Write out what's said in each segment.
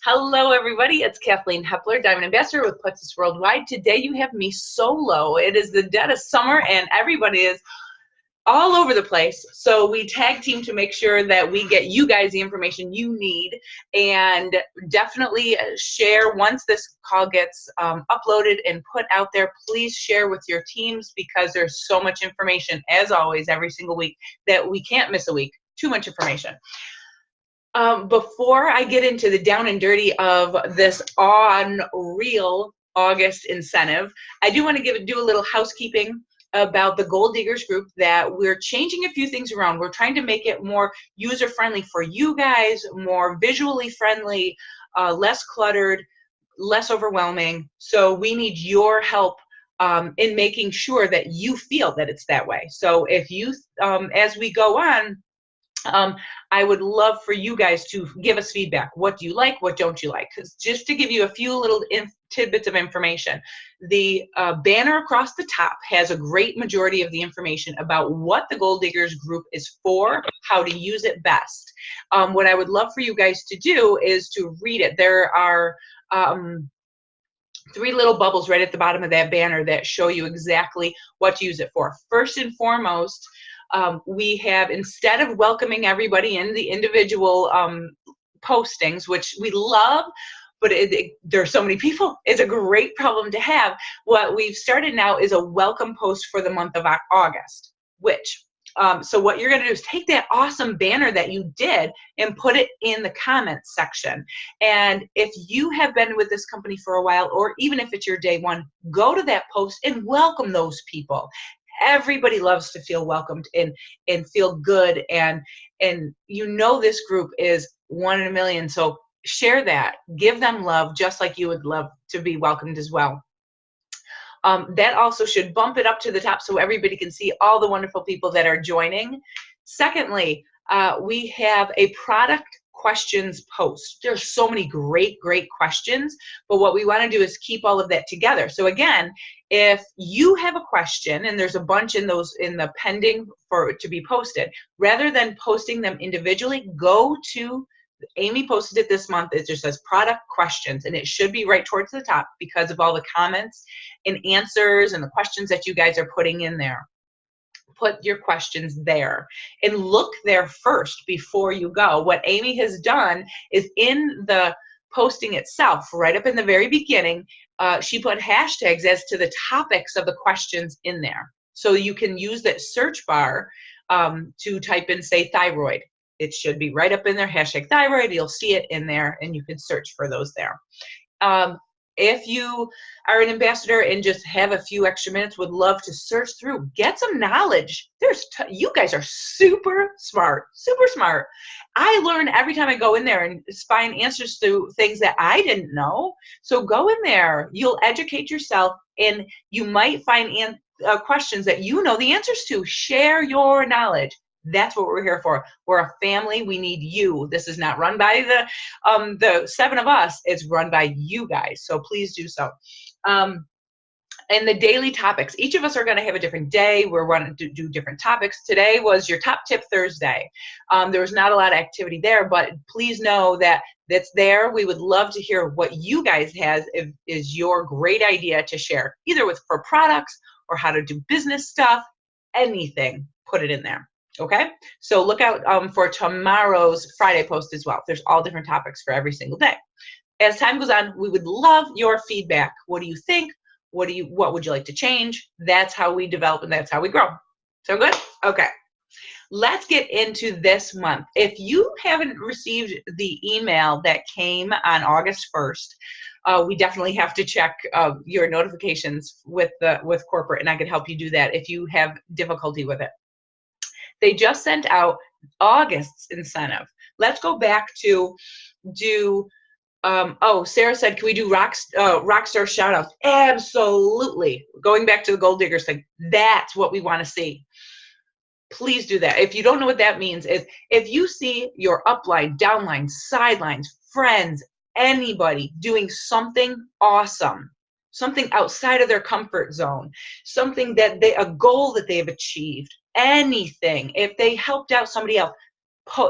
Hello, everybody. It's Kathleen Hepler, Diamond Ambassador with Plexus Worldwide. Today you have me solo. It is the dead of summer, and everybody is all over the place. So we tag team to make sure that we get you guys the information you need, and definitely share once this call gets uploaded and put out there. Please share with your teams because there's so much information, as always, every single week that we can't miss a week. Too much information. Before I get into the down and dirty of this unreal August incentive, I do want to do a little housekeeping about the Goal Diggers group, that we're changing a few things around. We're trying to make it more user-friendly for you guys, more visually friendly, less cluttered, less overwhelming. So we need your help in making sure that you feel that it's that way. So if you, as we go on, I would love for you guys to give us feedback. What do you like? What don't you like? Because just to give you a few little tidbits of information, the banner across the top has a great majority of the information about what the Goal Diggers group is for, how to use it best. What I would love for you guys to do is to read it. There are 3 little bubbles right at the bottom of that banner that show you exactly what to use it for. First and foremost, we have, instead of welcoming everybody in the individual postings, which we love, but there are so many people, it's a great problem to have. What we've started now is a welcome post for the month of August, which, so what you're going to do is take that awesome banner that you did and put it in the comments section. And if you have been with this company for a while, or even if it's your day one, go to that post and welcome those people. Everybody loves to feel welcomed and feel good, and you know this group is 1 in a million. So share that, give them love, just like you would love to be welcomed as well. That also should bump it up to the top so everybody can see all the wonderful people that are joining. Secondly, we have a product questions post. There's so many great questions, but what we want to do is keep all of that together. So again, if you have a question, and there's a bunch in the pending for to be posted, rather than posting them individually, go to, Amy posted it this month. It just says product questions, and it should be right towards the top because of all the comments and answers and the questions that you guys are putting in there. Put your questions there and look there first before you go. What Amy has done is, in the posting itself, right up in the very beginning, she put hashtags as to the topics of the questions in there. So you can use that search bar to type in, say, thyroid. It should be right up in there, hashtag thyroid. You'll see it in there, and you can search for those there. If you are an ambassador and just have a few extra minutes, would love to search through, get some knowledge. You guys are super smart, super smart. I learn every time I go in there and find answers to things that I didn't know. So go in there, you'll educate yourself, and you might find questions that you know the answers to. Share your knowledge. That's what we're here for. We're a family. We need you. This is not run by the 7 of us. It's run by you guys. So please do so. And the daily topics. Each of us are going to have a different day. We're going to do different topics. Today was your Top Tip Thursday. There was not a lot of activity there, but please know that that's there. We would love to hear what you guys have is your great idea to share, either for products or how to do business stuff, anything. Put it in there. Okay, so look out for tomorrow's Friday post as well. There's all different topics for every single day. As time goes on, we would love your feedback. What do you think? What would you like to change? That's how we develop, and that's how we grow. So good? Okay. Let's get into this month. If you haven't received the email that came on August 1st, we definitely have to check your notifications with corporate, and I can help you do that if you have difficulty with it. They just sent out August's incentive. Let's go back to Sarah said, can we do Rockstar shout outs? Absolutely. Going back to the Goal Diggers thing, that's what we want to see. Please do that. If you don't know what that means, is if you see your upline, downline, sidelines, friends, anybody doing something awesome, something outside of their comfort zone, something that a goal that they've achieved, anything, if they helped out somebody else,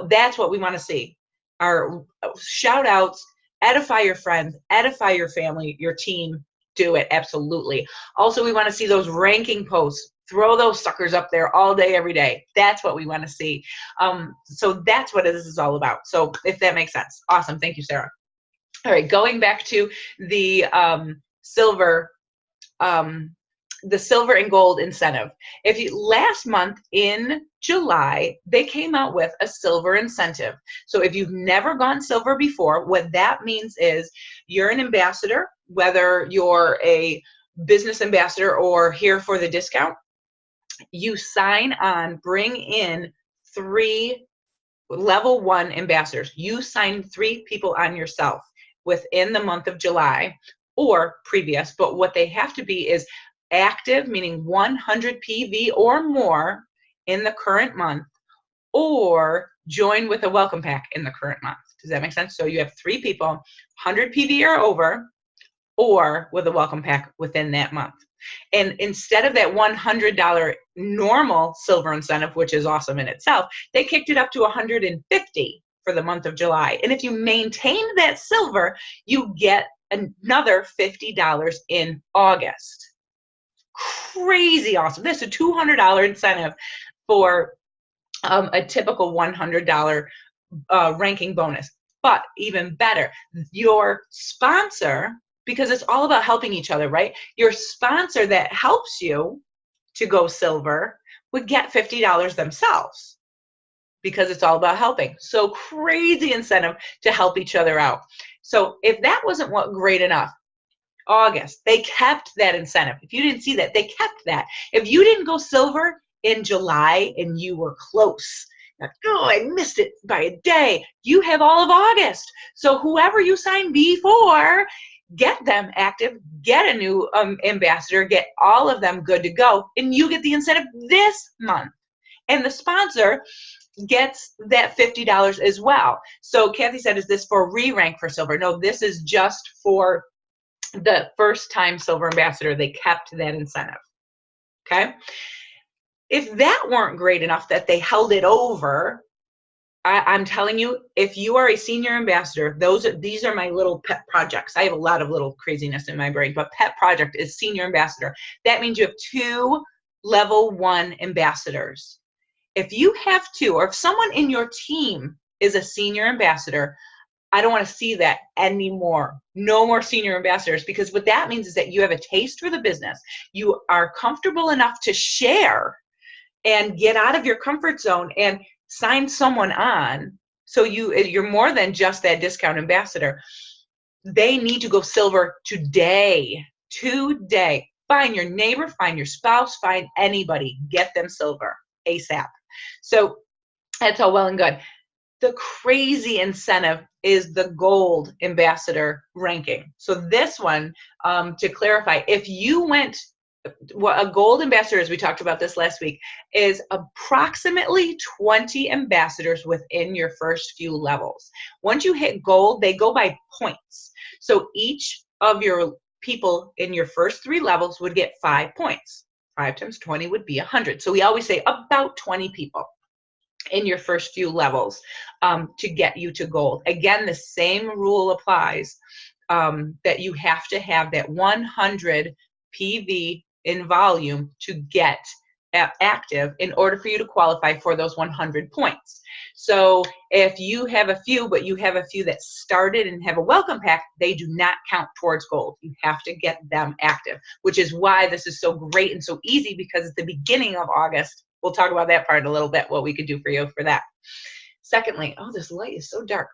that's what we want to see. our shout outs, edify your friends, edify your family, your team. Do it. Absolutely. Also, we want to see those ranking posts. Throw those suckers up there all day, every day. That's what we want to see. So that's what this is all about. So if that makes sense. Awesome. Thank you, Sarah. All right. Going back to the silver and gold incentive. If you last month in July, they came out with a silver incentive. So if you've never gone silver before, what that means is you're an ambassador, whether you're a business ambassador or here for the discount, you sign on, bring in 3 level 1 ambassadors. You sign 3 people on yourself within the month of July or previous, but what they have to be is active, meaning 100 PV or more in the current month, or join with a welcome pack in the current month. Does that make sense? So you have 3 people, 100 PV or over, or with a welcome pack within that month. And instead of that $100 normal silver incentive, which is awesome in itself, they kicked it up to $150 for the month of July. And if you maintain that silver, you get another $50 in August. Crazy awesome. That's a $200 incentive for a typical $100 ranking bonus. But even better, your sponsor, because it's all about helping each other, right? Your sponsor that helps you to go silver would get $50 themselves because it's all about helping. So crazy incentive to help each other out. So if that wasn't great enough, August, they kept that incentive. If you didn't see that, they kept that. If you didn't go silver in July and you were close, like, oh, I missed it by a day, you have all of August. So whoever you signed before, get them active, get a new ambassador, get all of them good to go, and you get the incentive this month. And the sponsor gets that $50 as well. So Kathy said, is this for re-rank for silver? No, this is just for the first time silver ambassador. They kept that incentive. Okay. If that weren't great enough that they held it over, I'm telling you, if you are a senior ambassador, these are my little pet projects. I have a lot of little craziness in my brain, but pet project is senior ambassador. That means you have 2 level 1 ambassadors. If you have 2, or if someone in your team is a senior ambassador, I don't want to see that anymore. No more senior ambassadors, because what that means is that you have a taste for the business. You are comfortable enough to share and get out of your comfort zone and sign someone on. So you're more than just that discount ambassador. They need to go silver today. Find your neighbor, find your spouse, find anybody, get them silver ASAP. So that's all well and good. The crazy incentive is the gold ambassador ranking. So this one, to clarify, if you went, what a gold ambassador, as we talked about this last week, is approximately 20 ambassadors within your first few levels. Once you hit gold, they go by points. So each of your people in your first 3 levels would get 5 points. 5 times 20 would be 100. So we always say about 20 people in your first few levels to get you to gold. Again, the same rule applies, that you have to have that 100 PV in volume to get active in order for you to qualify for those 100 points. So if you have a few, but you have a few that started and have a welcome pack, they do not count towards gold. You have to get them active, which is why this is so great and so easy, because it's the beginning of August. We'll talk about that part in a little bit, what we could do for you for that. Secondly, oh, this light is so dark.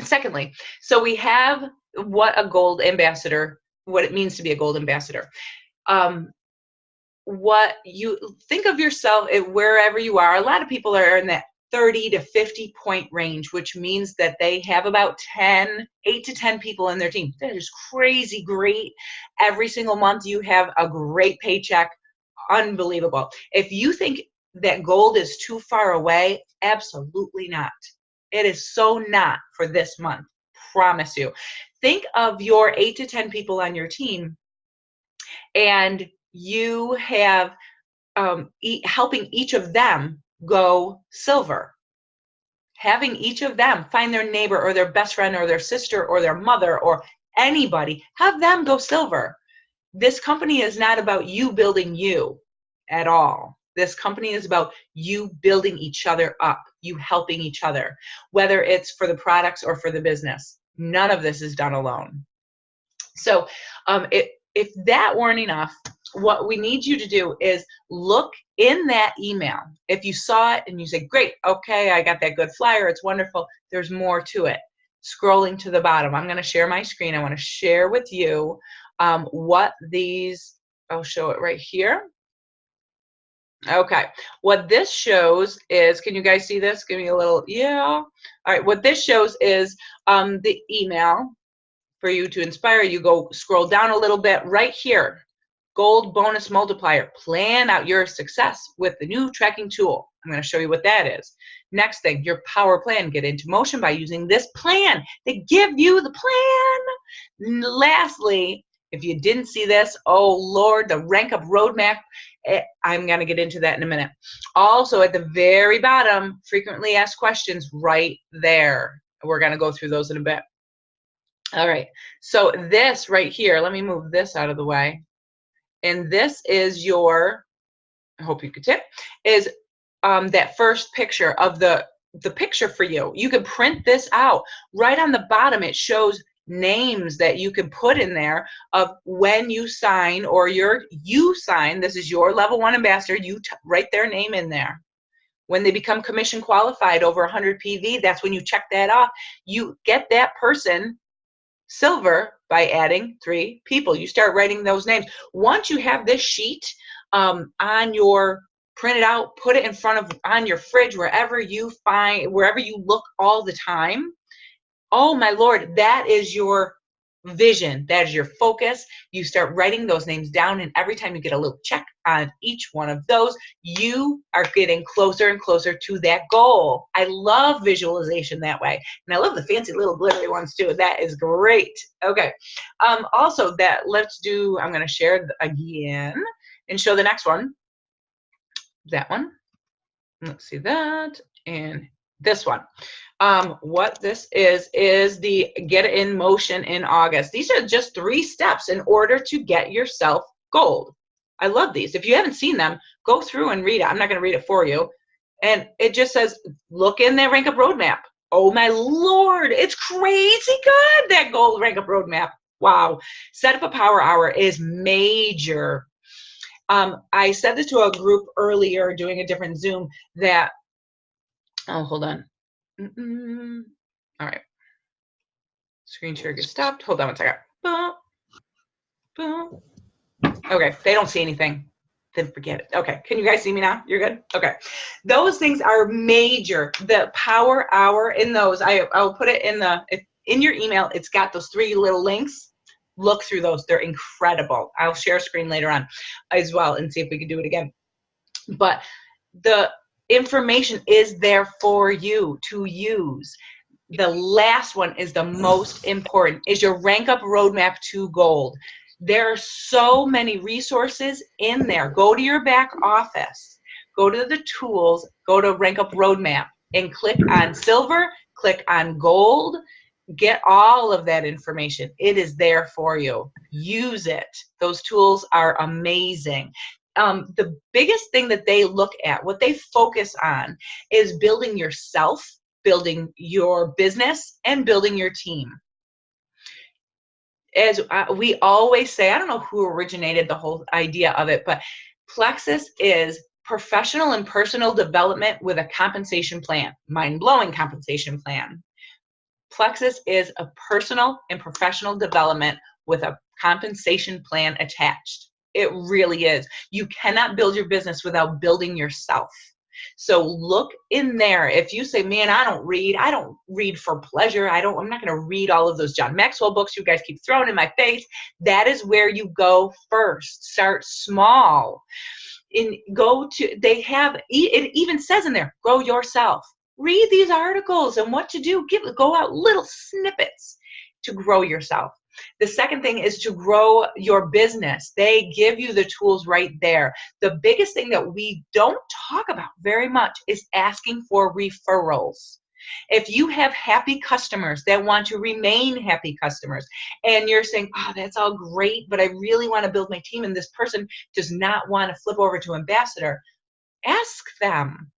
Secondly, so we have what a gold ambassador, what it means to be a gold ambassador. What you think of yourself wherever you are, a lot of people are in that 30 to 50 point range, which means that they have about 8 to 10 people in their team. That is crazy great. Every single month you have a great paycheck. Unbelievable. If you think that gold is too far away, absolutely not. It is so not for this month. Promise you. Think of your 8 to 10 people on your team, and you have helping each of them go silver. having each of them find their neighbor or their best friend or their sister or their mother or anybody, have them go silver. This company is not about you building you at all. This company is about you building each other up, you helping each other, whether it's for the products or for the business. None of this is done alone. So if that weren't enough, what we need you to do is look in that email. If you saw it and you say, great, okay, I got that good flyer, it's wonderful, there's more to it. Scrolling to the bottom, I'm going to share my screen. I want to share with you what these, I'll show it right here. Okay, what this shows is, can you guys see this? Give me a little, yeah. All right, what this shows is the email for you to inspire. You go scroll down a little bit right here. Gold bonus multiplier. Plan out your success with the new tracking tool. I'm going to show you what that is. Next thing, your power plan. Get into motion by using this plan. They give you the plan. Lastly, if you didn't see this, oh Lord, the Rank Up Roadmap. I'm going to get into that in a minute. Also, at the very bottom, frequently asked questions right there. We're going to go through those in a bit. All right, so this right here, let me move this out of the way. And this is your, I hope you could tip, is that first picture of the picture for you. You can print this out. Right on the bottom, it shows names that you can put in there of when you sign or you sign. This is your level 1 ambassador. You write their name in there. When they become commission qualified over 100 PV, that's when you check that off. You get that person silver by adding 3 people. You start writing those names. Once you have this sheet on your print it out, put it in front of on your fridge, wherever you look all the time. Oh my Lord, that is your vision. That is your focus. You start writing those names down, and every time you get a little check on each one of those, you are getting closer and closer to that goal. I love visualization that way, and I love the fancy little glittery ones too. That is great. Okay. Also, I'm going to share again and show the next one. That one. Let's see that, and this one. What this is the Get in Motion in August. These are just 3 steps in order to get yourself gold. I love these. If you haven't seen them, go through and read it. I'm not going to read it for you. And it just says, look in that Rank Up Roadmap. Oh my Lord, it's crazy good, that gold Rank Up Roadmap. Wow. Set up a power hour is major. I said this to a group earlier doing a different Zoom that, oh, hold on. All right. Screen share gets stopped. Hold on one second. Boom. Boom. Okay, they don't see anything. Then forget it. Okay, can you guys see me now? You're good? Okay. Those things are major. The power hour in those, I'll put it in your email. It's got those 3 little links. Look through those. They're incredible. I'll share a screen later on as well and see if we can do it again. But the information is there for you to use. The last one is the most important, is your Rank Up Roadmap to Gold. There are so many resources in there. Go to your back office, go to the tools, go to Rank Up Roadmap and click on silver, click on gold, get all of that information. It is there for you. Use it. Those tools are amazing. The biggest thing that they look at, what they focus on, is building yourself, building your business, and building your team. As we always say, I don't know who originated the whole idea of it, but Plexus is professional and personal development with a compensation plan, mind-blowing compensation plan. Plexus is a personal and professional development with a compensation plan attached. It really is. You cannot build your business without building yourself. So look in there. If you say, man, I don't read for pleasure. I'm not going to read all of those John Maxwell books you guys keep throwing in my face. That is where you go first. Start small. It even says in there, grow yourself. Read these articles and what to do. Go out little snippets to grow yourself. The second thing is to grow your business. They give you the tools right there. The biggest thing that we don't talk about very much is asking for referrals. If you have happy customers that want to remain happy customers, and you're saying, oh, that's all great, but I really want to build my team, and this person does not want to flip over to ambassador, ask them.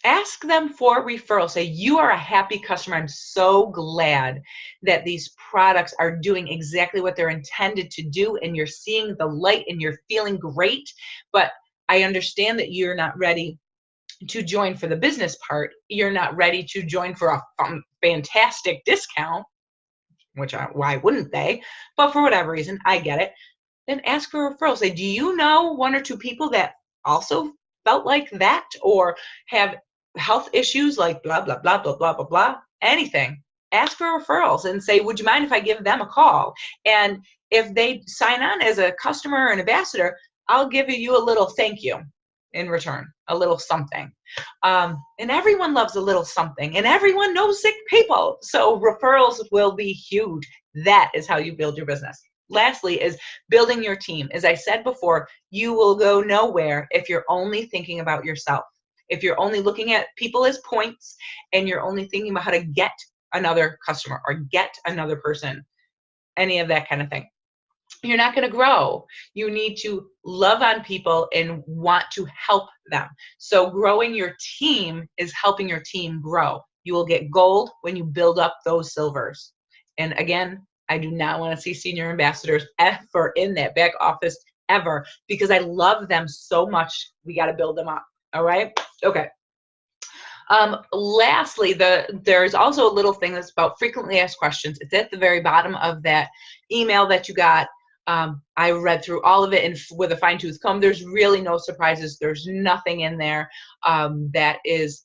Ask them for referrals. Say, you are a happy customer. I'm so glad that these products are doing exactly what they're intended to do, and you're seeing the light and you're feeling great. But I understand that you're not ready to join for the business part. You're not ready to join for a fantastic discount, which why wouldn't they? But for whatever reason, I get it. Then ask for referrals. Say, do you know one or two people that also felt like that, or have health issues like blah, blah, blah, blah, blah, blah, blah, anything? Ask for referrals and say, would you mind if I give them a call? And if they sign on as a customer or an ambassador, I'll give you a little thank you in return, a little something. And everyone loves a little something, and everyone knows sick people. So referrals will be huge. That is how you build your business. Lastly is building your team. As I said before, you will go nowhere if you're only thinking about yourself. If you're only looking at people as points and you're only thinking about how to get another customer or get another person, any of that kind of thing, you're not going to grow. You need to love on people and want to help them. So growing your team is helping your team grow. You will get gold when you build up those silvers. And again, I do not want to see senior ambassadors ever in that back office ever, because I love them so much. We got to build them up. All right. Okay. Lastly, there's also a little thing that's about frequently asked questions. It's at the very bottom of that email that you got. I read through all of it and with a fine tooth comb. There's really no surprises. There's nothing in there that is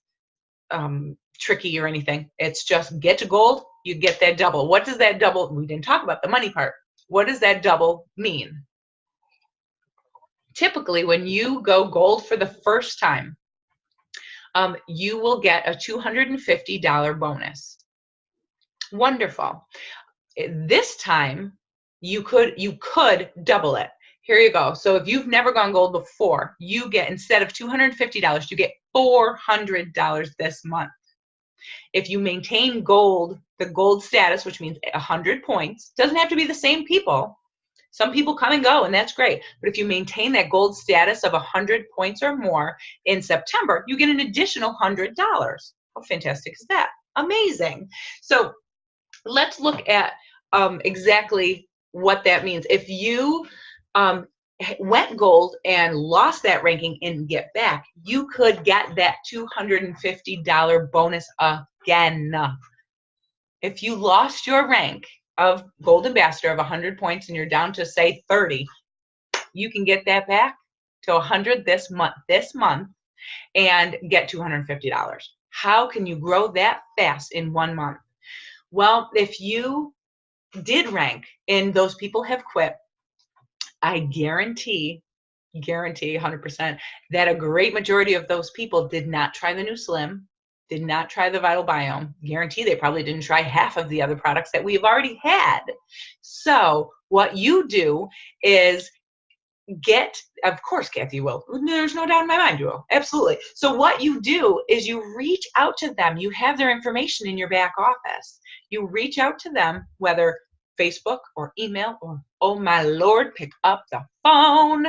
tricky or anything. It's just get to gold, you get that double. What does that double? We didn't talk about the money part. What does that double mean? Typically, when you go gold for the first time, you will get a $250 bonus. Wonderful. This time, you could double it. Here you go. So if you've never gone gold before, you get, instead of $250, you get $400 this month. If you maintain gold, the gold status, which means 100 points, doesn't have to be the same people. Some people come and go, and that's great. But if you maintain that gold status of 100 points or more in September, you get an additional $100. How fantastic is that? Amazing. So let's look at exactly what that means. If you went gold and lost that ranking and get back, you could get that $250 bonus again. If you lost your rank of gold ambassador of 100 points and you're down to say 30, you can get that back to 100 this month and get $250. How can you grow that fast in 1 month? Well, if you did rank and those people have quit, I guarantee 100% that a great majority of those people did not try the new Slim, did not try the Vital Biome. Guarantee they probably didn't try half of the other products that we've already had. So what you do is of course, Kathy will. There's no doubt in my mind you will. Absolutely. So what you do is you reach out to them. You have their information in your back office. You reach out to them, whether Facebook or email or, oh my Lord, pick up the phone.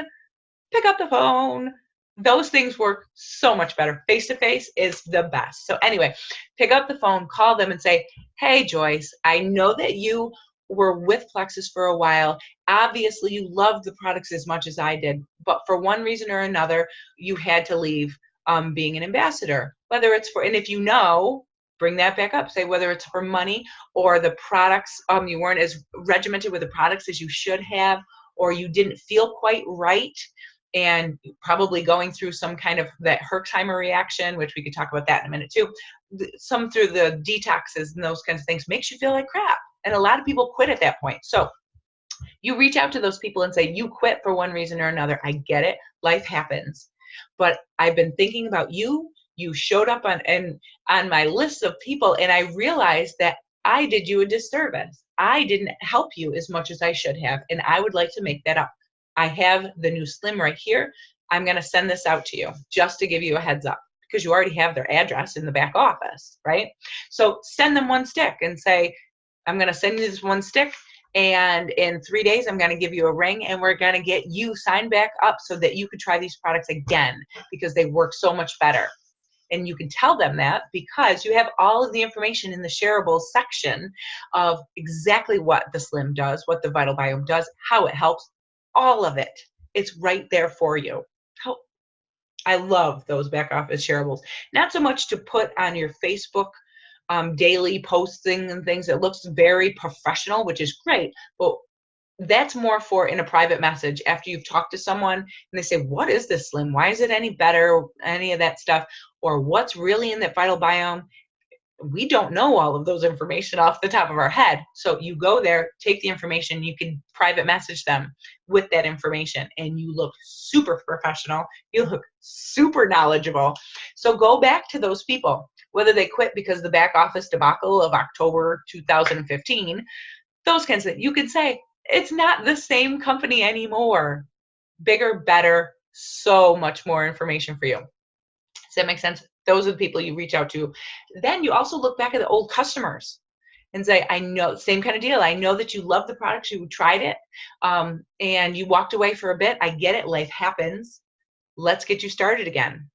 Pick up the phone. Those things work so much better. Face-to-face is the best. So anyway, pick up the phone, call them and say, hey, Joyce, I know that you were with Plexus for a while. Obviously, you loved the products as much as I did, but for one reason or another, you had to leave being an ambassador. Whether it's for, and if you know, bring that back up. Say whether it's for money or the products, you weren't as regimented with the products as you should have, or you didn't feel quite right, and probably going through some kind of that Herxheimer reaction, which we could talk about that in a minute too. Some through the detoxes and those kinds of things makes you feel like crap. And a lot of people quit at that point. So you reach out to those people and say, you quit for one reason or another. I get it. Life happens. But I've been thinking about you. You showed up on my list of people, and I realized that I did you a disservice. I didn't help you as much as I should have, and I would like to make that up. I have the new Slim right here. I'm going to send this out to you just to give you a heads up, because you already have their address in the back office, right? So send them one stick and say, I'm going to send you this one stick, and in 3 days, I'm going to give you a ring, and we're going to get you signed back up so that you can try these products again because they work so much better. And you can tell them that because you have all of the information in the shareables section of exactly what the Slim does, what the Vital Biome does, how it helps, all of it. It's right there for you. I love those back office shareables. Not so much to put on your Facebook daily posting and things. It looks very professional, which is great, but that's more for in a private message after you've talked to someone and they say, what is this Slim? Why is it any better? Any of that stuff, or what's really in that Vital Biome? We don't know all of those information off the top of our head. So you go there, take the information, you can private message them with that information, and you look super professional. You look super knowledgeable. So go back to those people, whether they quit because of the back office debacle of October 2015, those kinds of things. You can say, it's not the same company anymore. Bigger, better, so much more information for you. Does that make sense? Those are the people you reach out to. Then you also look back at the old customers and say, I know, same kind of deal. I know that you love the products, you tried it, and you walked away for a bit. I get it, life happens. Let's get you started again.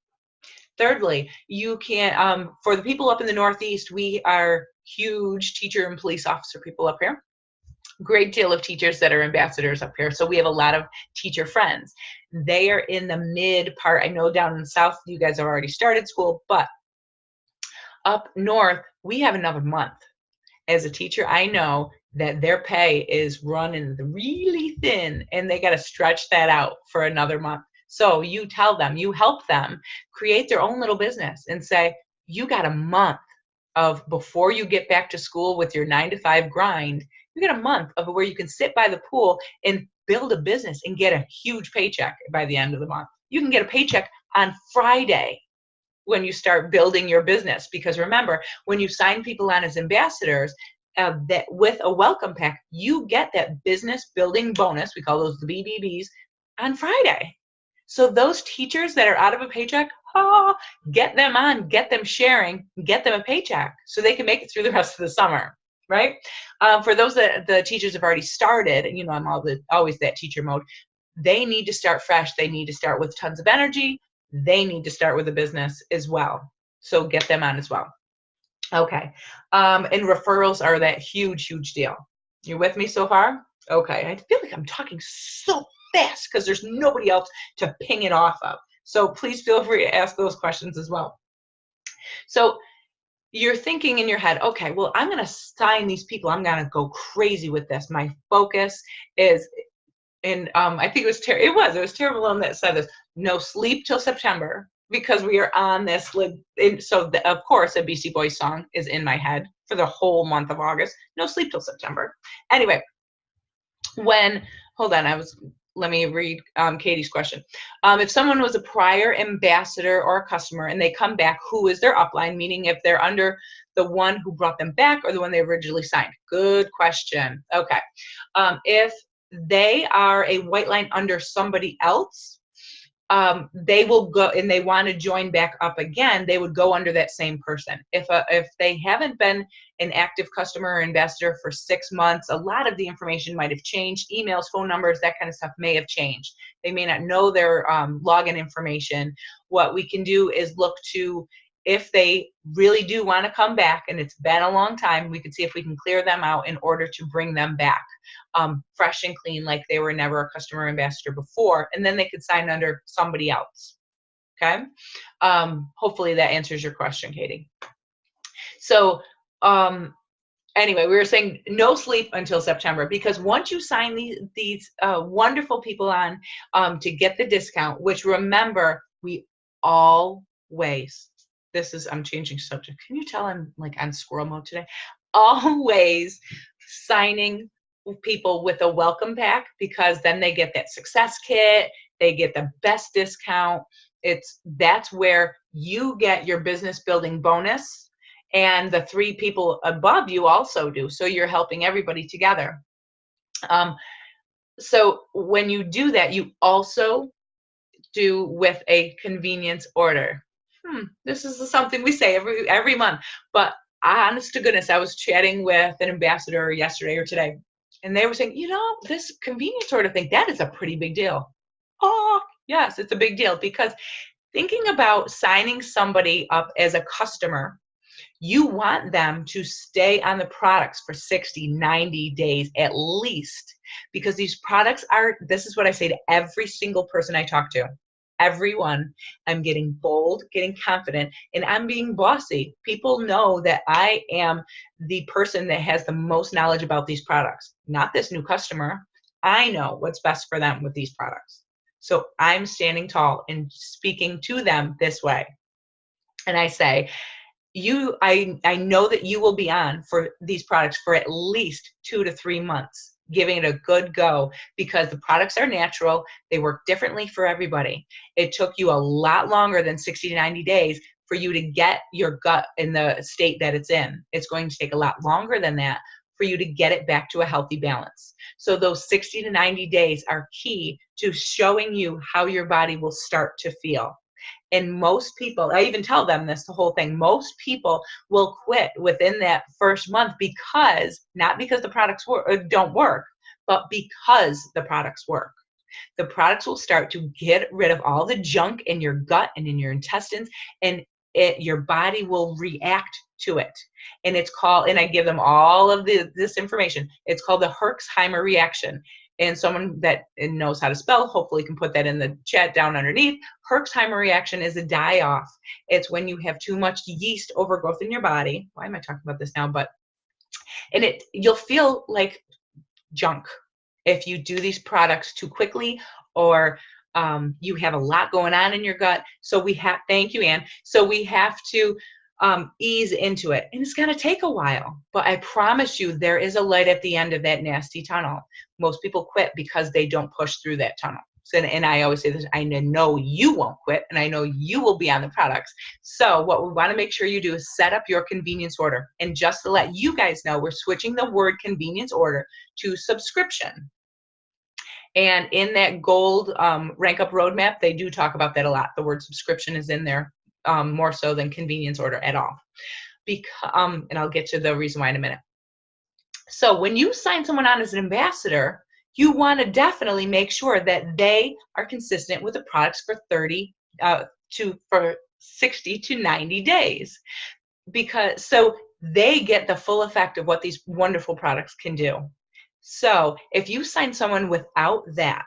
Thirdly, you can, for the people up in the Northeast, we are huge teacher and police officer people up here. Great deal of teachers that are ambassadors up here. So we have a lot of teacher friends. They are in the mid part. I know down in the South, you guys have already started school, but up north, we have another month. As a teacher, I know that their pay is running really thin and they got to stretch that out for another month. So you tell them, you help them create their own little business and say, you got a month of before you get back to school with your 9-to-5 grind, you get a month of where you can sit by the pool and build a business and get a huge paycheck by the end of the month. You can get a paycheck on Friday when you start building your business. Because remember, when you sign people on as ambassadors, that with a welcome pack, you get that business building bonus, we call those the BBBs, on Friday. So those teachers that are out of a paycheck, get them on, get them sharing, get them a paycheck so they can make it through the rest of the summer, right? For those that the teachers have already started, and you know I'm always that teacher mode, they need to start fresh. They need to start with tons of energy. They need to start with a business as well. So get them on as well. Okay. And referrals are that huge, huge deal. You with me so far? Okay. I feel like I'm talking so fast because there's nobody else to ping it off of. So please feel free to ask those questions as well. So you're thinking in your head, okay, well, I'm going to sign these people. I'm going to go crazy with this. My focus is, and I think it was Tara Malone that said this, no sleep till September, because we are on this. So of course, a Beastie Boys song is in my head for the whole month of August. No sleep till September. Anyway, hold on, let me read Katie's question. If someone was a prior ambassador or a customer and they come back, who is their upline? Meaning if they're under the one who brought them back or the one they originally signed. Good question. Okay. If they are a white line under somebody else, they will go and they want to join back up again, they would go under that same person. If they haven't been an active customer or ambassador for 6 months, a lot of the information might have changed. Emails, phone numbers, that kind of stuff may have changed. They may not know their login information. What we can do is look to, if they really do want to come back and it's been a long time, we can see if we can clear them out in order to bring them back fresh and clean, like they were never a customer ambassador before, and then they could sign under somebody else. Okay. Hopefully that answers your question, Katie. So anyway, we were saying no sleep until September, because once you sign these wonderful people on to get the discount, which remember, we always, I'm changing subject. Can you tell I'm like on squirrel mode today? Always signing people with a welcome pack, because then they get that success kit, they get the best discount. That's where you get your business building bonus, and the 3 people above you also do. So you're helping everybody together. So when you do that, you also do with a convenience order. this is something we say every month. But honest to goodness, I was chatting with an ambassador yesterday or today, and they were saying, this convenience order thing, that is a pretty big deal. Oh, yes, it's a big deal, because thinking about signing somebody up as a customer, you want them to stay on the products for 60, 90 days at least, because these products this is what I say to every single person I talk to. Everyone, I'm getting bold, getting confident, and I'm being bossy. People know that I am the person that has the most knowledge about these products, not this new customer. I know what's best for them with these products. So I'm standing tall and speaking to them this way. And I say, I know that you will be on for these products for at least 2 to 3 months, giving it a good go, because the products are natural. They work differently for everybody. It took you a lot longer than 60 to 90 days for you to get your gut in the state that it's in. It's going to take a lot longer than that for you to get it back to a healthy balance. So those 60 to 90 days are key to showing you how your body will start to feel. And most people, I even tell them this, the whole thing, most people will quit within that first month, not because the products don't work, but because the products work. The products will start to get rid of all the junk in your gut and in your intestines, and your body will react to it. And it's called, and I give them all of this information, it's called the Herxheimer reaction. And someone that knows how to spell hopefully can put that in the chat down underneath. Herxheimer reaction is a die-off. It's when you have too much yeast overgrowth in your body. Why am I talking about this now? You'll feel like junk if you do these products too quickly, or you have a lot going on in your gut. So thank you, Ann. So we have to ease into it. And it's going to take a while, but I promise you there is a light at the end of that nasty tunnel. Most people quit because they don't push through that tunnel. So, and I always say this, I know you won't quit, and I know you will be on the products. So what we want to make sure you do is set up your convenience order. And just to let you guys know, we're switching the word convenience order to subscription. And in that gold rank up roadmap, they do talk about that a lot. The word subscription is in there more so than convenience order at all. And I'll get to the reason why in a minute. So when you sign someone on as an ambassador, you want to definitely make sure that they are consistent with the products for 60 to 90 days, so they get the full effect of what these wonderful products can do. So if you sign someone without that,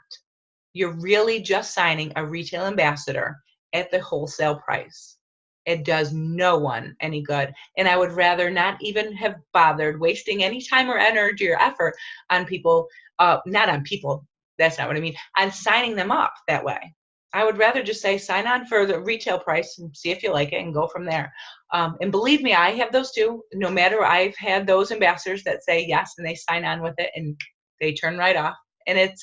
you're really just signing a retail ambassador at the wholesale price. It does no one any good. And I would rather not even have bothered wasting any time or energy or effort on people, not on people, that's not what I mean, on signing them up that way. I would rather just say sign on for the retail price and see if you like it and go from there. And believe me, I have those too. No matter, I've had those ambassadors that say yes and they sign on with it and they turn right off. And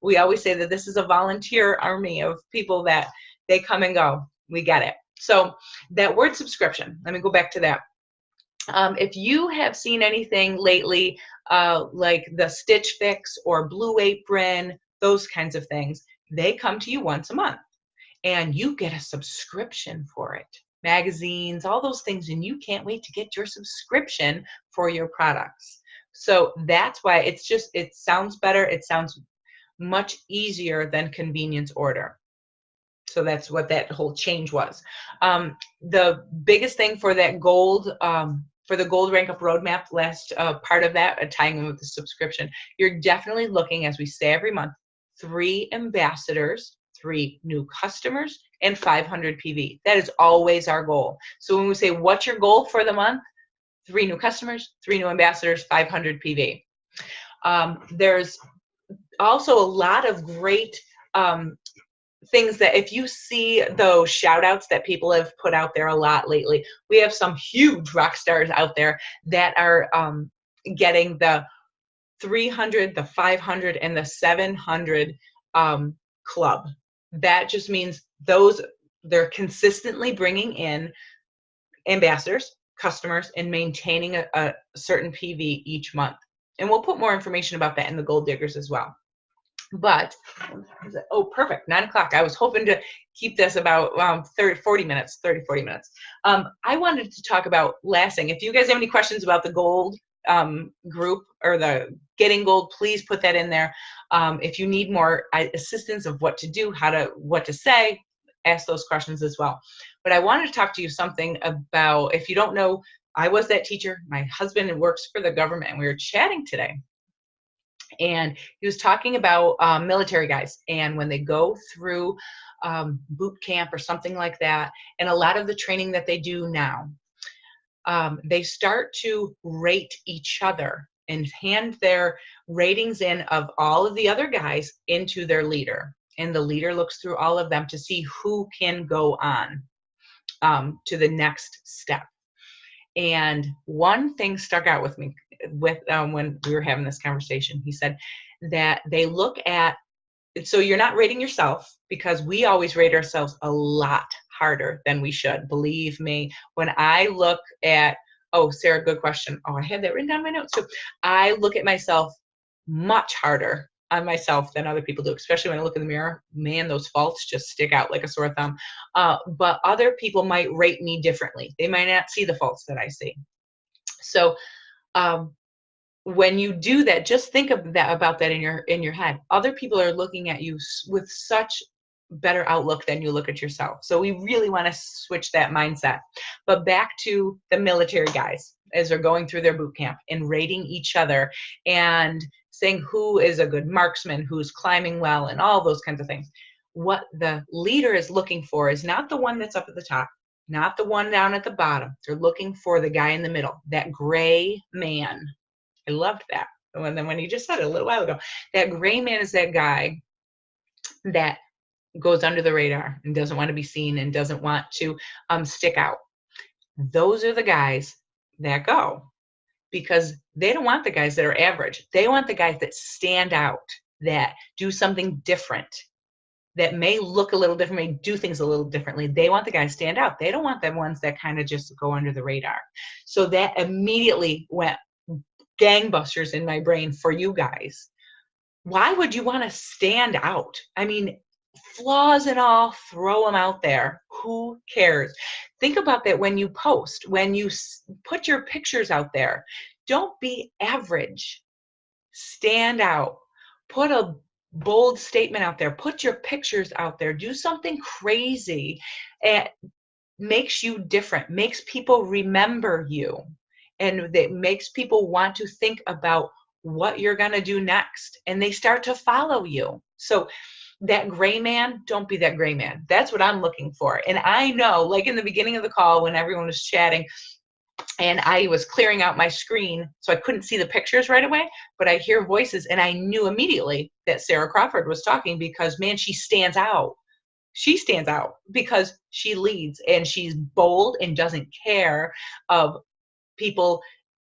we always say that this is a volunteer army of people that they come and go. We get it. So that word subscription, let me go back to that. If you have seen anything lately, like the Stitch Fix or Blue Apron, those kinds of things, they come to you once a month and you get a subscription for it. Magazines, all those things, and you can't wait to get your subscription for your products. So that's why it sounds better. It sounds much easier than convenience order. So that's what that whole change was. The biggest thing for that gold, for the gold rank up roadmap, last part of that, tying in with the subscription, you're definitely looking, as we say every month, 3 ambassadors, 3 new customers, and 500 PV. That is always our goal. So when we say, what's your goal for the month? 3 new customers, 3 new ambassadors, 500 PV. There's also a lot of great things that if you see those shout outs that people have put out there a lot lately, we have some huge rock stars out there that are getting the 300, the 500, and the 700 club. That just means they're consistently bringing in ambassadors, customers, and maintaining a certain PV each month. And we'll put more information about that in the Gold Diggers as well. But, oh, perfect, 9 o'clock. I was hoping to keep this about 40 minutes. I wanted to talk about last thing. If you guys have any questions about the gold group or the getting gold, please put that in there. If you need more assistance of what to do, what to say, ask those questions as well. But I wanted to talk to you something about, if you don't know, I was that teacher. My husband works for the government, and we were chatting today. And he was talking about military guys, and when they go through boot camp or something like that, and a lot of the training that they do now, they start to rate each other and hand their ratings in of all of the other guys into their leader. And the leader looks through all of them to see who can go on to the next step. And one thing stuck out with me when we were having this conversation. He said that they look at, so you're not rating yourself, because we always rate ourselves a lot harder than we should. Believe me, when I look at, oh, Sarah, good question. Oh, I had that written down in my notes. So I look at myself much harder on myself than other people do, especially when I look in the mirror. Man, those faults just stick out like a sore thumb. But other people might rate me differently. They might not see the faults that I see. So when you do that, just think of that, about that in your head. Other people are looking at you with such better outlook than you look at yourself. So we really want to switch that mindset. But back to the military guys as they're going through their boot camp and rating each other and saying who is a good marksman, who's climbing well, and all those kinds of things. What the leader is looking for is not the one that's up at the top, not the one down at the bottom. They're looking for the guy in the middle, that gray man. I loved that. And then when you just said it a little while ago, that gray man is that guy that goes under the radar and doesn't want to be seen and doesn't want to stick out. Those are the guys that go, because they don't want the guys that are average. They want the guys that stand out, that do something different, that may look a little different, may do things a little differently. They want the guys to stand out. They don't want the ones that kind of just go under the radar. So that immediately went gangbusters in my brain for you guys. Why would you want to stand out? I mean, flaws and all, throw them out there. Who cares? Think about that when you post, when you put your pictures out there. Don't be average. Stand out. Put a bold statement out there. Put your pictures out there. Do something crazy. It makes you different, makes people remember you, and that makes people want to think about what you're going to do next, and they start to follow you. So that gray man, don't be that gray man. That's what I'm looking for. And I know, like in the beginning of the call when everyone was chatting and I was clearing out my screen so I couldn't see the pictures right away, but I hear voices and I knew immediately that Sarah Crawford was talking, because man, she stands out. She stands out because she leads and she's bold and doesn't care of people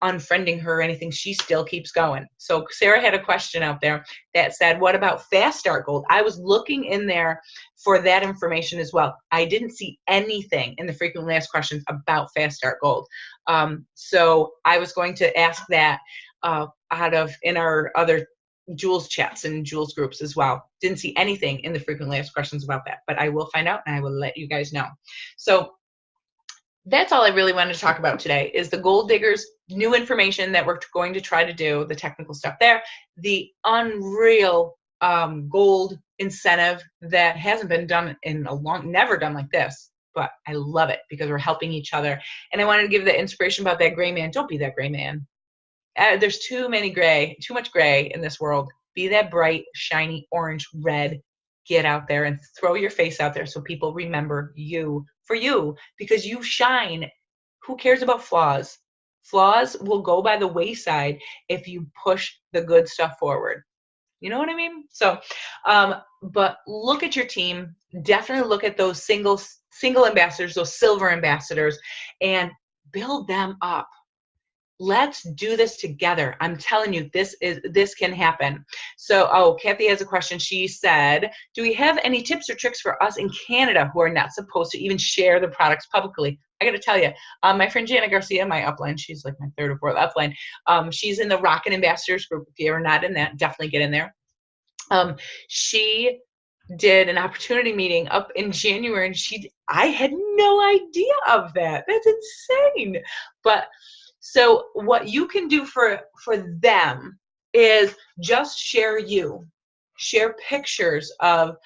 unfriending her or anything. She still keeps going. So Sarah had a question out there that said, what about Fast Start Gold? I was looking in there for that information as well. I didn't see anything in the frequently asked questions about Fast Start Gold. So I was going to ask that in our other Jules chats and Jules groups as well. Didn't see anything in the frequently asked questions about that, but I will find out and I will let you guys know. So that's all I really wanted to talk about today, is the Gold Diggers, new information that we're going to try to do, the technical stuff there, the unreal gold incentive that hasn't been done in never done like this, but I love it because we're helping each other. And I wanted to give the inspiration about that gray man. Don't be that gray man. There's too much gray in this world. Be that bright, shiny, orange, red. Get out there and throw your face out there so people remember you for you, because you shine. Who cares about flaws? Flaws will go by the wayside if you push the good stuff forward. You know what I mean? So, but look at your team. Definitely look at those single ambassadors, those silver ambassadors, and build them up. Let's do this together. I'm telling you, this can happen. So, Kathy has a question. She said, do we have any tips or tricks for us in Canada who are not supposed to even share the products publicly? I got to tell you, my friend Jana Garcia, my upline, she's like my third or fourth upline. She's in the Rockin' Ambassadors group. If you're not in that, definitely get in there. She did an opportunity meeting up in January, and I had no idea of that. That's insane. But so what you can do for them is just share pictures of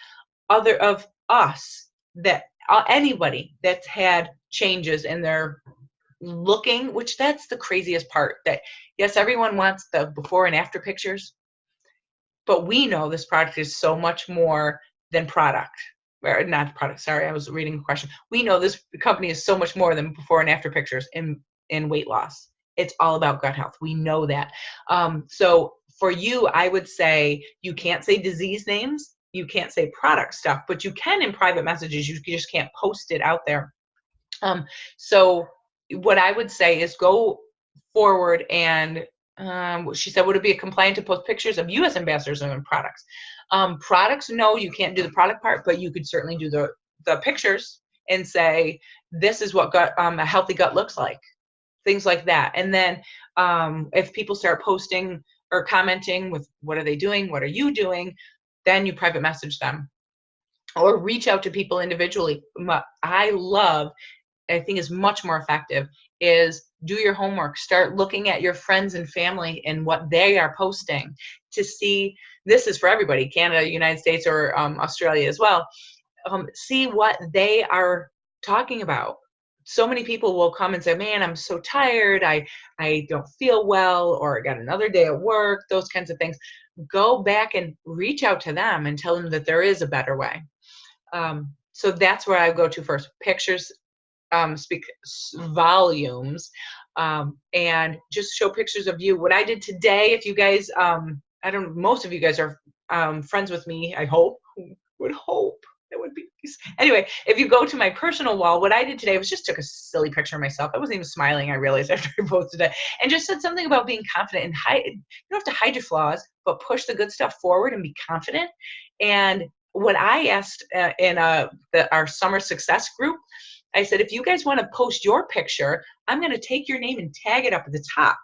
us, that anybody that's had changes in their looking, which that's the craziest part, that yes, everyone wants the before and after pictures, but we know this product is so much more than product. Or not product, sorry, I was reading a question. We know this company is so much more than before and after pictures in weight loss. It's all about gut health. We know that. So for you, I would say you can't say disease names, you can't say product stuff, but you can in private messages. You just can't post it out there. So what I would say is go forward and she said, would it be compliant to post pictures of U.S. ambassadors and products? Products, no, you can't do the product part, but you could certainly do the pictures and say, this is what a healthy gut looks like, things like that. And then if people start posting or commenting with what are they doing, what are you doing, then you private message them or reach out to people individually. I think is much more effective is do your homework. Start looking at your friends and family and what they are posting to see. This is for everybody, Canada, United States, or Australia as well. See what they are talking about. So many people will come and say, man, I'm so tired. I don't feel well, or I got another day at work, those kinds of things. Go back and reach out to them and tell them that there is a better way. So that's where I go to first. Pictures speak volumes, and just show pictures of you. What I did today, if you guys, most of you guys are friends with me, I hope. Would hope. It would be. Anyway, if you go to my personal wall, what I did today was just took a silly picture of myself. I wasn't even smiling, I realized after I posted it, and just said something about being confident and you don't have to hide your flaws, but push the good stuff forward and be confident. And what I asked in our summer success group, I said, if you guys want to post your picture, I'm going to take your name and tag it up at the top.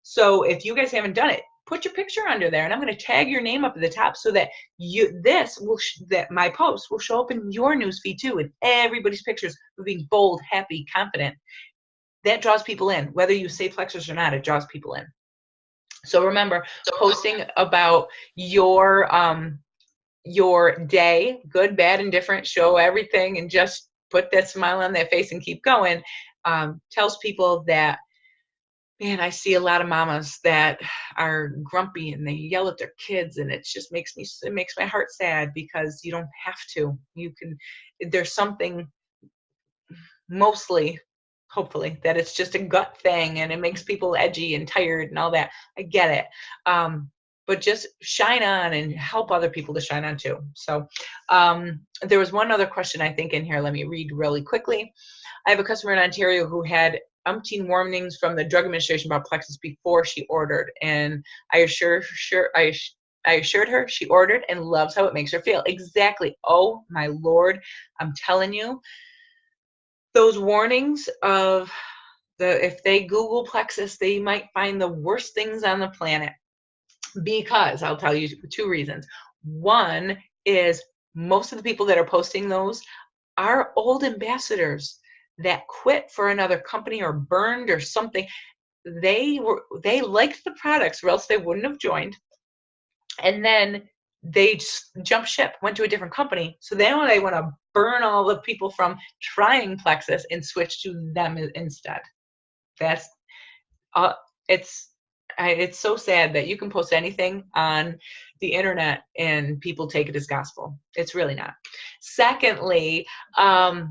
So if you guys haven't done it, put your picture under there, and I'm going to tag your name up at the top so that that my post will show up in your newsfeed too, and everybody's pictures of being bold, happy, confident. That draws people in. Whether you say Plexus or not, it draws people in. So remember, posting about your day, good, bad, and different, show everything, and just put that smile on their face and keep going, tells people that, man, I see a lot of mamas that are grumpy and they yell at their kids, and it just makes my heart sad, because you don't have to. There's something, mostly, hopefully, that it's just a gut thing and it makes people edgy and tired and all that. I get it. But just shine on and help other people to shine on too. So there was one other question I think in here. Let me read really quickly. I have a customer in Ontario who had umpteen warnings from the Drug Administration about Plexus before she ordered, and I assured her she ordered and loves how it makes her feel. Exactly. Oh my Lord, I'm telling you, those warnings of if they Google Plexus, they might find the worst things on the planet. Because I'll tell you two reasons. One is most of the people that are posting those are old ambassadors that quit for another company or burned or something. They liked the products, or else they wouldn't have joined. And then they jumped ship, went to a different company. So now they want to burn all the people from trying Plexus and switch to them instead. That's it's so sad that you can post anything on the internet and people take it as gospel. It's really not. Secondly, the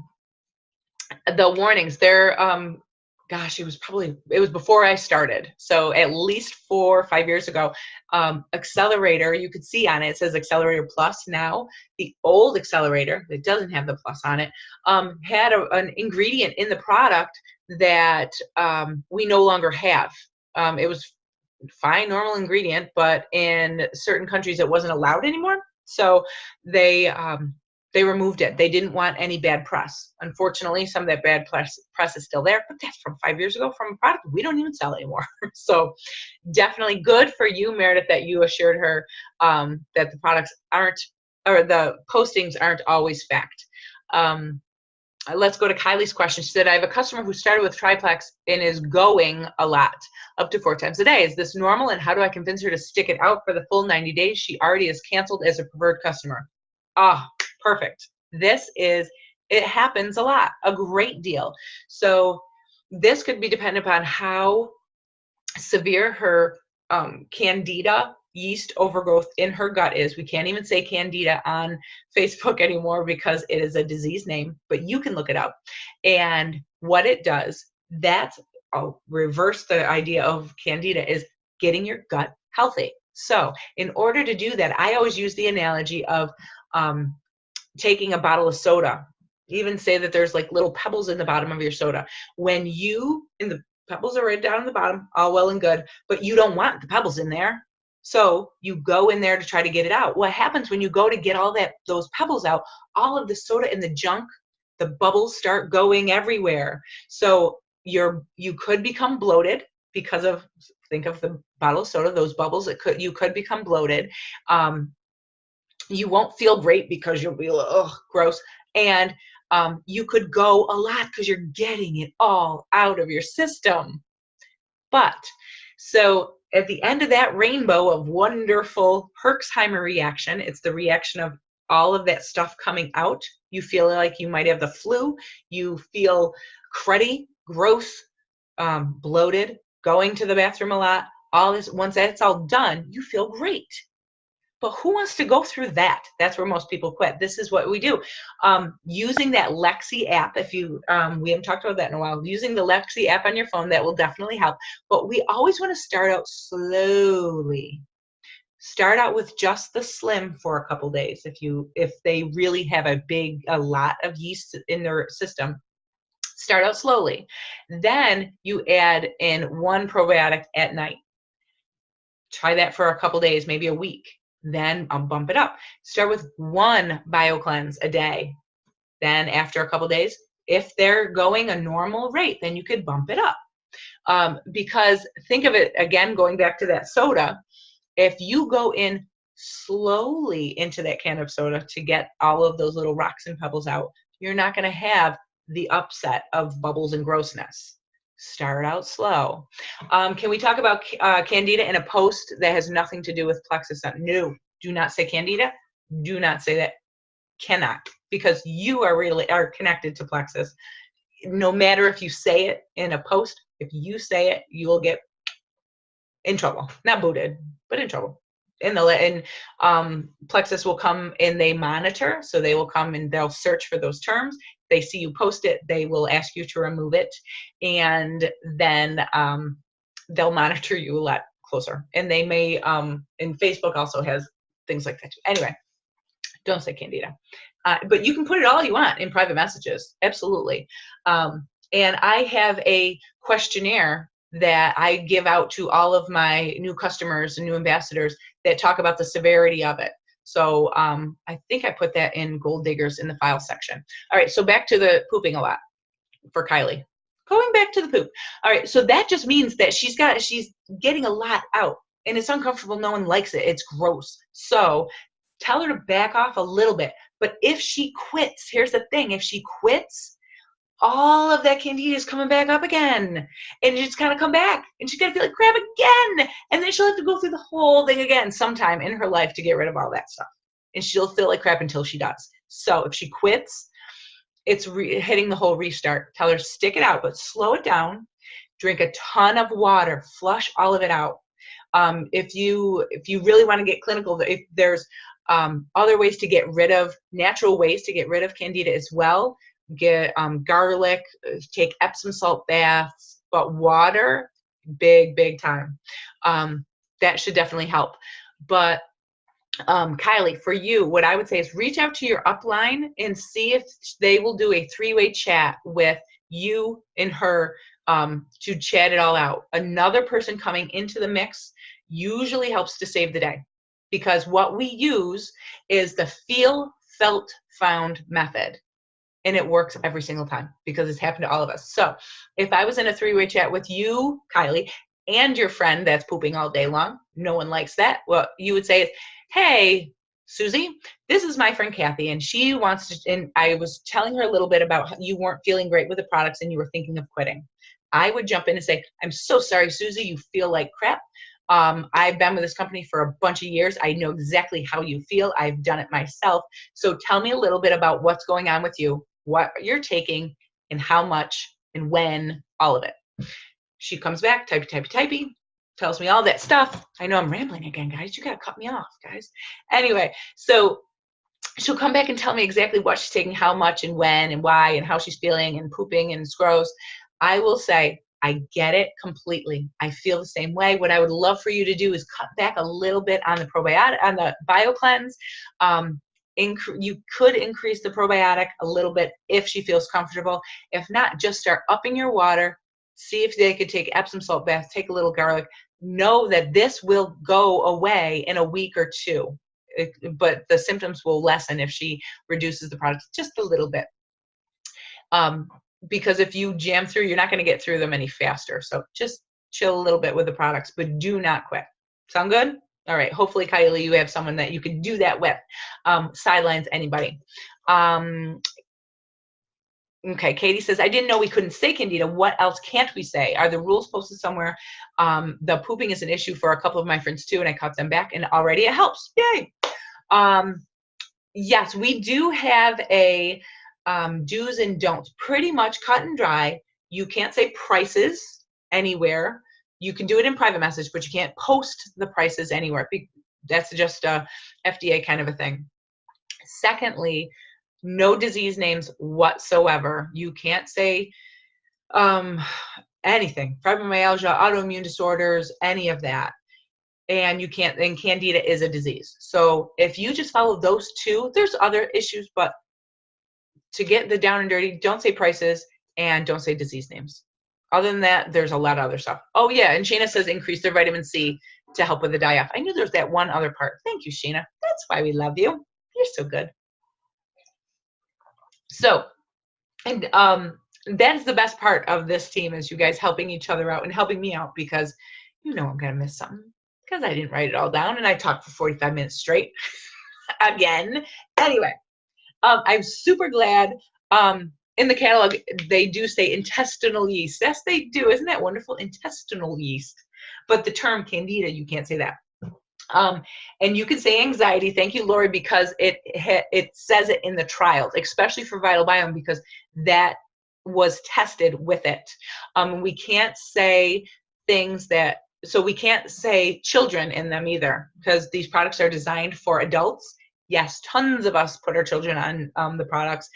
warnings, they're it was before I started. So at least 4 or 5 years ago, Accelerator, you could see on it, it says Accelerator Plus now. The old Accelerator that doesn't have the plus on it had an ingredient in the product that we no longer have. It was fine, normal ingredient, but in certain countries it wasn't allowed anymore. So they They removed it. They didn't want any bad press. Unfortunately, some of that bad press is still there, but that's from 5 years ago from a product we don't even sell anymore. So definitely good for you, Meredith, that you assured her that the products aren't, or the postings aren't always fact. Let's go to Kylie's question. She said, I have a customer who started with Triplex and is going a lot, up to 4 times a day. Is this normal? And how do I convince her to stick it out for the full 90 days? She already is canceled as a preferred customer. Ah, perfect. It happens a lot, a great deal. So this could be dependent upon how severe her candida yeast overgrowth in her gut is. We can't even say candida on Facebook anymore because it is a disease name, but you can look it up. And what it does, I'll reverse the idea of candida, is getting your gut healthy. So in order to do that, I always use the analogy of taking a bottle of soda. Even say that there's like little pebbles in the bottom of your soda. The pebbles are right down at the bottom, all well and good, but you don't want the pebbles in there. So you go in there to try to get it out. What happens when you go to get those pebbles out, all of the soda in the junk, the bubbles start going everywhere. So you could become bloated because of, think of the bottle of soda, those bubbles, you could become bloated. You won't feel great because you'll be gross. And you could go a lot because you're getting it all out of your system. So at the end of that rainbow of wonderful Herxheimer reaction, it's the reaction of all of that stuff coming out. You feel like you might have the flu. You feel cruddy, gross, bloated, going to the bathroom a lot. All this, once that's all done, you feel great. But who wants to go through that? That's where most people quit. This is what we do. Using that Lexi app, we haven't talked about that in a while, using the Lexi app on your phone, that will definitely help. But we always want to start out slowly. Start out with just the Slim for a couple days. If they really have a lot of yeast in their system, start out slowly. Then you add in 1 probiotic at night. Try that for a couple days, maybe a week. Then I'll bump it up. Start with 1 BioCleanse a day. Then after a couple days, if they're going a normal rate, then you could bump it up. Because think of it, again, going back to that soda, if you go in slowly into that can of soda to get all of those little rocks and pebbles out, you're not going to have the upset of bubbles and grossness. Start out slow. Can we talk about candida in a post that has nothing to do with plexus? No, do not say candida. Do not say that. Cannot, because you are connected to plexus. No matter if you say it in a post, if you say it, you will get in trouble. Not booted, but in trouble. And plexus will come and they monitor, so they will come and they'll search for those terms. They see you post it, they will ask you to remove it, and then they'll monitor you a lot closer. And they may, and Facebook also has things like that too. Anyway, don't say candida. But you can put it all you want in private messages, absolutely. And I have a questionnaire that I give out to all of my new customers and new ambassadors that talk about the severity of it. So I think I put that in Gold Diggers in the file section. All right, so back to the pooping a lot for Kylie. Going back to the poop. All right, so that just means that she's getting a lot out, and it's uncomfortable. No one likes it. It's gross. So tell her to back off a little bit. But if she quits, here's the thing. If she quits, all of that candida is coming back up again, and it's gonna come back, and she's gonna feel like crap again, and then she'll have to go through the whole thing again sometime in her life to get rid of all that stuff, and she'll feel like crap until she does. So if she quits, it's hitting the whole restart. Tell her to stick it out, but slow it down. Drink a ton of water. Flush all of it out. If you really want to get clinical, if there's other ways to get rid of, natural ways to get rid of candida as well. Get garlic, take Epsom salt baths, but water, big time. That should definitely help. But Kylie, for you, what I would say is reach out to your upline and see if they will do a 3-way chat with you and her to chat it all out. Another person coming into the mix usually helps to save the day, because what we use is the feel felt found method. And it works every single time because it's happened to all of us. So if I was in a three-way chat with you, Kylie, and your friend that's pooping all day long, no one likes that. What you would say is, hey, Susie, this is my friend Kathy, and she wants to, and I was telling her a little bit about how you weren't feeling great with the products and you were thinking of quitting. I would jump in and say, I'm so sorry, Susie, you feel like crap. I've been with this company for a bunch of years. I know exactly how you feel. I've done it myself. So tell me a little bit about what's going on with you, what you're taking, and how much, and when, all of it. She comes back, typey, tells me all that stuff. I know I'm rambling again, guys. You got to cut me off, guys. Anyway, so she'll come back and tell me exactly what she's taking, how much, and when, and why, and how she's feeling, and pooping, and it's gross. I will say, I get it completely. I feel the same way. What I would love for you to do is cut back a little bit on the probiotic, on the BioCleanse. You could increase the probiotic a little bit if she feels comfortable. If not, just start upping your water. See if they could take Epsom salt bath, take a little garlic. Know that this will go away in a week or two, but the symptoms will lessen if she reduces the products just a little bit. Because if you jam through, you're not going to get through them any faster. So just chill a little bit with the products, but do not quit. Sound good? All right. Hopefully, Kylie, you have someone that you can do that with. Sidelines anybody. Okay, Katie says, I didn't know we couldn't say Candida. What else can't we say? Are the rules posted somewhere? The pooping is an issue for a couple of my friends too, and I cut them back, and already it helps. Yay! Yes, we do have a do's and don'ts, pretty much cut and dry. You can't say prices anywhere. You can do it in private message, but you can't post the prices anywhere. That's just a FDA kind of a thing. Secondly, no disease names whatsoever. You can't say anything, fibromyalgia, autoimmune disorders, any of that. And you can't, and Candida is a disease. So if you just follow those two, there's other issues, but to get the down and dirty, don't say prices and don't say disease names. Other than that, there's a lot of other stuff. Oh yeah, and Shayna says increase their vitamin C to help with the die-off. I knew there's that one other part. Thank you, Shayna. That's why we love you. You're so good. So, and that's the best part of this team is you guys helping each other out and helping me out, because you know I'm going to miss something because I didn't write it all down and I talked for 45 minutes straight again. Anyway, I'm super glad. In the catalog, they do say intestinal yeast. Yes, they do. Isn't that wonderful? Intestinal yeast. But the term Candida, you can't say that. And you can say anxiety. Thank you, Lori, because it says it in the trials, especially for Vital Biome, because that was tested with it. We can't say things that, so we can't say children in them either, because these products are designed for adults. Yes, tons of us put our children on the products.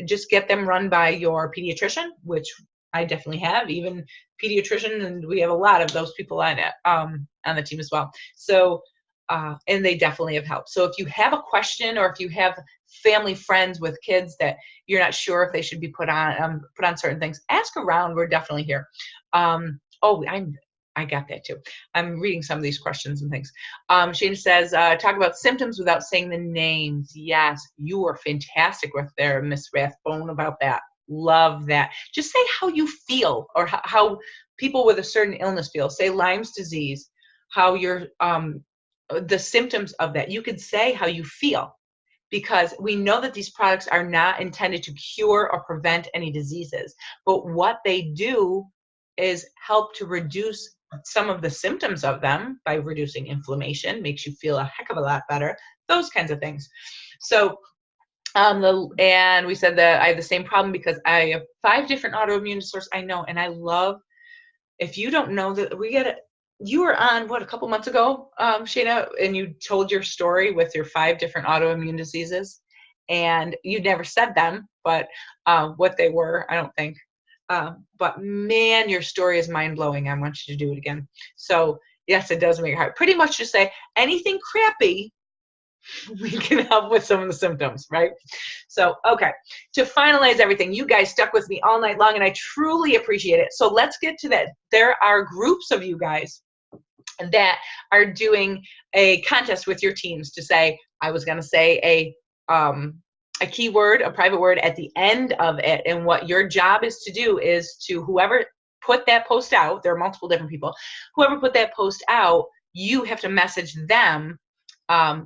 Just get them run by your pediatrician, which I definitely have, even pediatrician, and we have a lot of those people on the team as well. So, and they definitely have helped. So if you have a question, or if you have family friends with kids that you're not sure if they should be put on certain things, ask around. We're definitely here. I got that too. I'm reading some of these questions and things. Shane says, talk about symptoms without saying the names. Yes, you are fantastic with there, Miss Rathbone, about that. Love that. Just say how you feel, or how people with a certain illness feel. Say Lyme's disease, how you're, the symptoms of that. You could say how you feel, because we know that these products are not intended to cure or prevent any diseases. But what they do is help to reduce some of the symptoms of them by reducing inflammation, makes you feel a heck of a lot better, those kinds of things. So, and we said that I have the same problem because I have 5 different autoimmune disorders. I know, and I love, if you don't know that, you were on, what, a couple months ago, Shayna, and you told your story with your 5 different autoimmune diseases, and you never said them, but what they were, I don't think. But man, your story is mind-blowing. I want you to do it again. So yes, it does make it hard. Pretty much just say anything crappy, we can help with some of the symptoms, right? So, okay, to finalize everything, you guys stuck with me all night long, and I truly appreciate it. So let's get to that. There are groups of you guys that are doing a contest with your teams to say, I was going to say a a keyword, a private word at the end of it. And what your job is to do is to whoever put that post out, there are multiple different people, whoever put that post out, you have to message them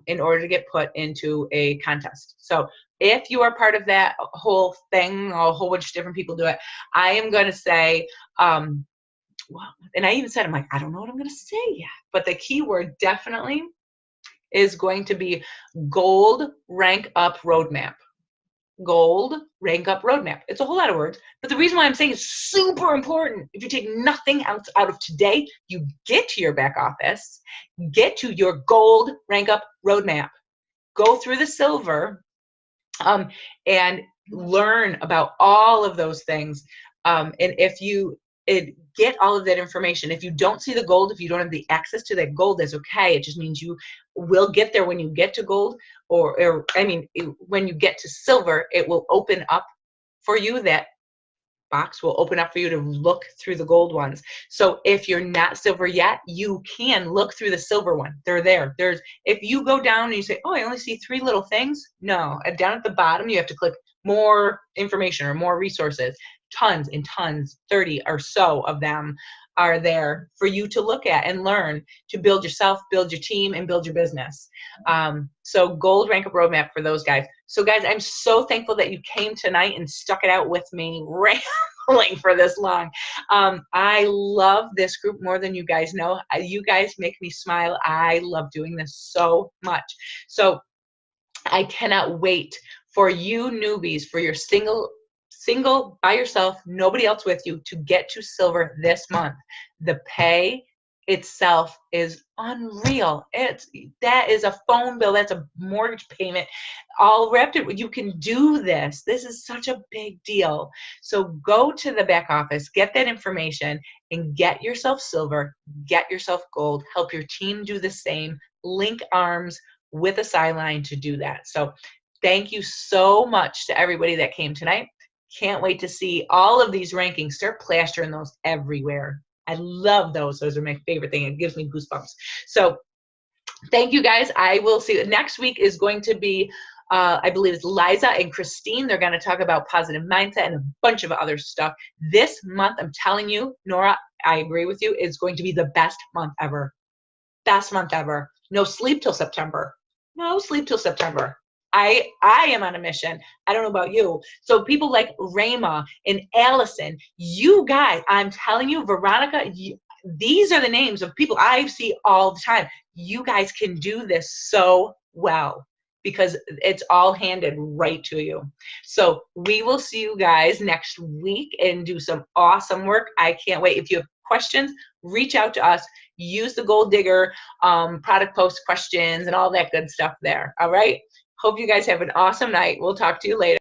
in order to get put into a contest. So if you are part of that whole thing, a whole bunch of different people do it, I am going to say, well, and I even said, I'm like, I don't know what I'm going to say yet, but the keyword definitely is going to be gold rank up roadmap. Gold rank up roadmap. It's a whole lot of words, but the reason why I'm saying it's super important, if you take nothing else out of today, you get to your back office, get to your gold rank up roadmap, go through the silver, and learn about all of those things. And if you get all of that information, if you don't see the gold, if you don't have the access to that gold, that's okay. It just means you will get there when you get to gold, or I mean, when you get to silver, it will open up for you. That box will open up for you to look through the gold ones. So if you're not silver yet, you can look through the silver one. They're there. If you go down and you say, oh, I only see 3 little things. No, down at the bottom, you have to click more information or more resources. Tons and tons, 30 or so of them are there for you to look at and learn to build yourself, build your team, and build your business. So gold rank up roadmap for those guys. So guys, I'm so thankful that you came tonight and stuck it out with me, rambling for this long. I love this group more than you guys know. You guys make me smile. I love doing this so much. So I cannot wait for you newbies, for your single by yourself, nobody else with you, to get to silver this month. The pay itself is unreal. That is a phone bill, that's a mortgage payment, all wrapped in. You can do this. This is such a big deal. So go to the back office, get that information, and get yourself silver, get yourself gold, help your team do the same, link arms with a sideline to do that. So thank you so much to everybody that came tonight. Can't wait to see all of these rankings. Start plastering those everywhere. I love those. Those are my favorite thing. It gives me goosebumps. So thank you guys. I will see you. Next week is going to be, I believe it's Liza and Christine. They're going to talk about positive mindset and a bunch of other stuff. This month, I'm telling you, Nora, I agree with you, is going to be the best month ever. Best month ever. No sleep till September. No sleep till September. I am on a mission. I don't know about you. So people like Rama and Allison, you guys, I'm telling you, Veronica, these are the names of people I see all the time. You guys can do this so well because it's all handed right to you. So we will see you guys next week and do some awesome work. I can't wait. If you have questions, reach out to us. Use the Gold Digger product post questions and all that good stuff there. All right. Hope you guys have an awesome night. We'll talk to you later.